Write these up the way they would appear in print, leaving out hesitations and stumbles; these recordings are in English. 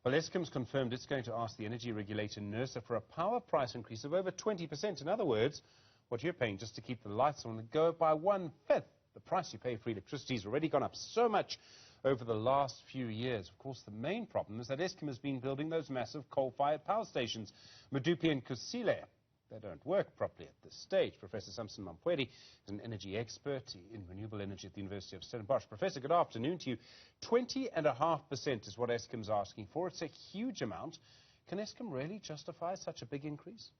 Well, Eskom's confirmed it's going to ask the energy regulator Nersa for a power price increase of over 20%. In other words, what you're paying just to keep the lights on would go up by 1/5. The price you pay for electricity has already gone up so much over the last few years. Of course, the main problem is that Eskom has been building those massive coal-fired power stations, Medupi and Kusile. They don't work properly at this stage. Professor Sampson Mampweli is an energy expert in renewable energy at the University of Stellenbosch. Professor, good afternoon to you. 20.5% is what Eskom's asking for. It's a huge amount. Can Eskom really justify such a big increase?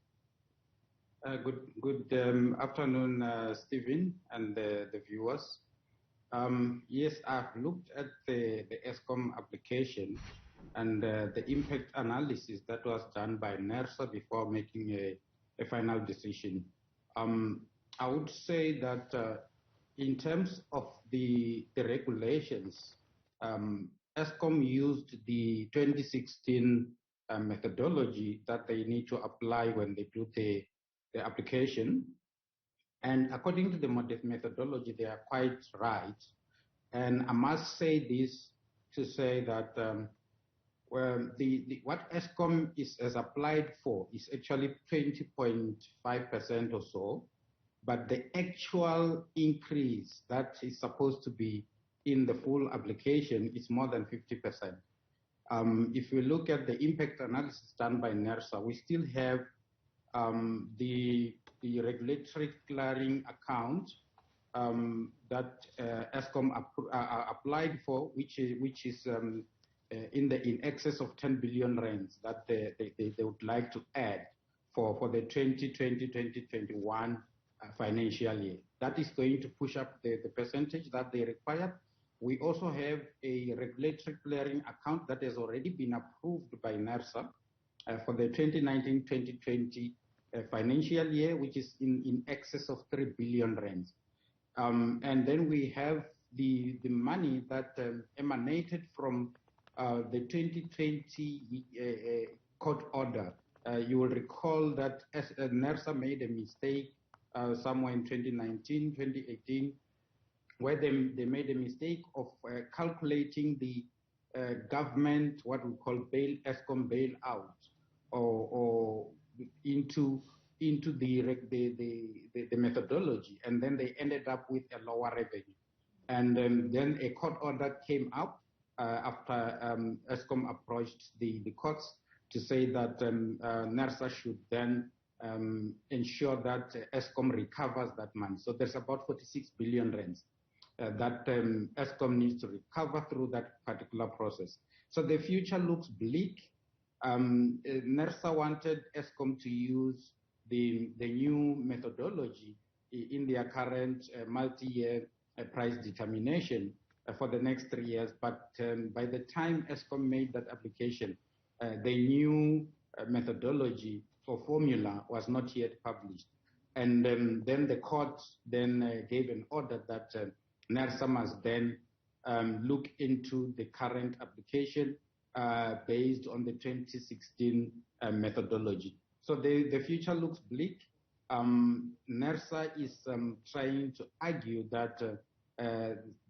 Good afternoon, Stephen, and the viewers. Yes, I've looked at the Eskom application and the impact analysis that was done by Nersa before making a final decision. I would say that in terms of the regulations, Eskom used the 2016 methodology that they need to apply when they do the application. And according to the methodology, they are quite right. And I must say this to say that what Eskom has applied for is actually 20.5% or so, but the actual increase that is supposed to be in the full application is more than 50%. If we look at the impact analysis done by Nersa, we still have the regulatory clearing account that Eskom applied for, which is in excess of 10 billion rands that they would like to add for the 2020-2021 financial year. That is going to push up the percentage that they require. We also have a regulatory clearing account that has already been approved by Nersa for the 2019-2020 financial year, which is in excess of 3 billion rands. And then we have the money that emanated from the 2020 court order. You will recall that Nersa made a mistake somewhere in 2019, 2018, where they made a mistake of calculating the government, what we call Eskom bailout, or into the methodology, and then they ended up with a lower revenue. And then a court order came up after Eskom approached the courts to say that Nersa should then ensure that Eskom recovers that money. So there's about 46 billion rands that Eskom needs to recover through that particular process. So the future looks bleak. Nersa wanted Eskom to use the new methodology in their current multi-year price determination for the next 3 years. But by the time Eskom made that application, the new methodology or formula was not yet published. And then the court then gave an order that Nersa must then look into the current application based on the 2016 methodology. So the future looks bleak. Nersa is trying to argue that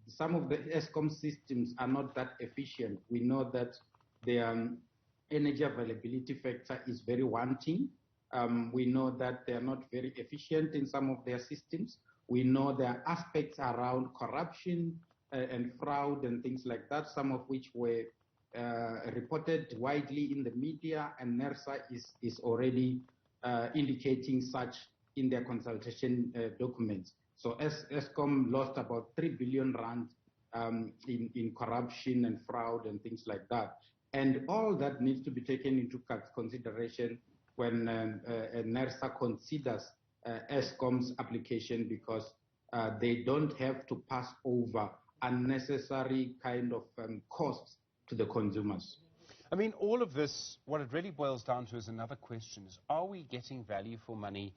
some of the Eskom systems are not that efficient. We know that their energy availability factor is very wanting. We know that they are not very efficient in some of their systems. We know there are aspects around corruption and fraud and things like that, some of which were reported widely in the media, and Nersa is already indicating such in their consultation documents. So Eskom lost about 3 billion rand in corruption and fraud and things like that. And all that needs to be taken into consideration when Nersa considers Eskom's application, because they don't have to pass over unnecessary kind of costs to the consumers. I mean, all of this, what it really boils down to is another question, is are we getting value for money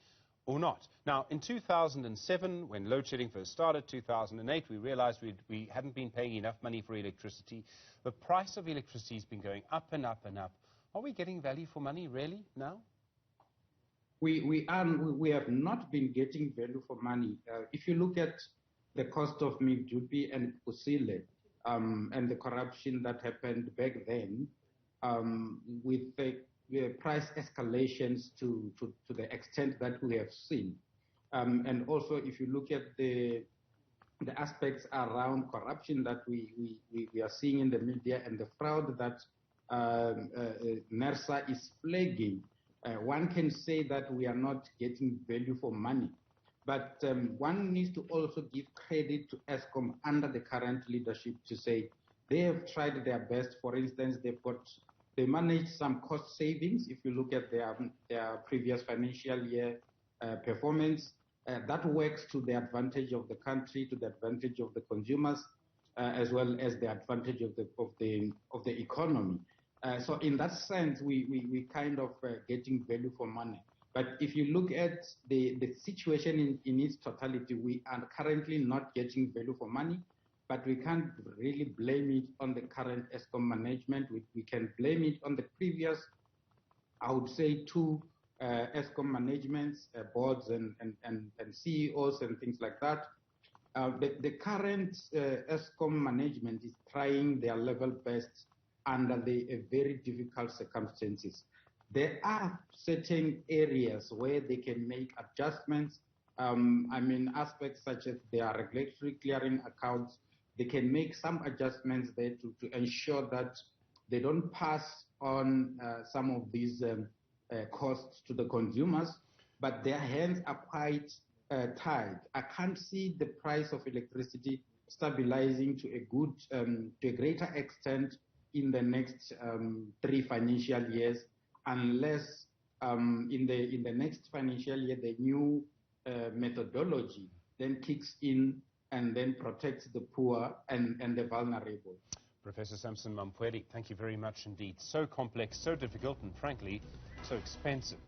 or not? Now, in 2007, when load shedding first started, 2008, we realized we hadn't been paying enough money for electricity. The price of electricity has been going up and up and up. Are we getting value for money really now? We have not been getting value for money. If you look at the cost of Medupi and Kusile and the corruption that happened back then, with the price escalations to the extent that we have seen. And also, if you look at the aspects around corruption that we are seeing in the media and the fraud that Nersa is flagging, one can say that we are not getting value for money. But one needs to also give credit to Eskom under the current leadership to say they have tried their best. For instance, they managed some cost savings. If you look at their previous financial year performance, that works to the advantage of the country, to the advantage of the consumers, as well as the advantage of the economy. So in that sense, we kind of getting value for money. But if you look at the situation in its totality, we are currently not getting value for money, but we can't really blame it on the current Eskom management. We can blame it on the previous, I would say, two Eskom managements, boards and CEOs and things like that. The current Eskom management is trying their level best under very difficult circumstances. There are certain areas where they can make adjustments. I mean, aspects such as their regulatory clearing accounts, they can make some adjustments there to ensure that they don't pass on some of these costs to the consumers, but their hands are quite tied. I can't see the price of electricity stabilizing to a greater extent in the next 3 financial years, unless in the next financial year the new methodology then kicks in and then protects the poor and the vulnerable. Professor Sampson Mampweli, thank you very much indeed. So complex, so difficult, and frankly, so expensive.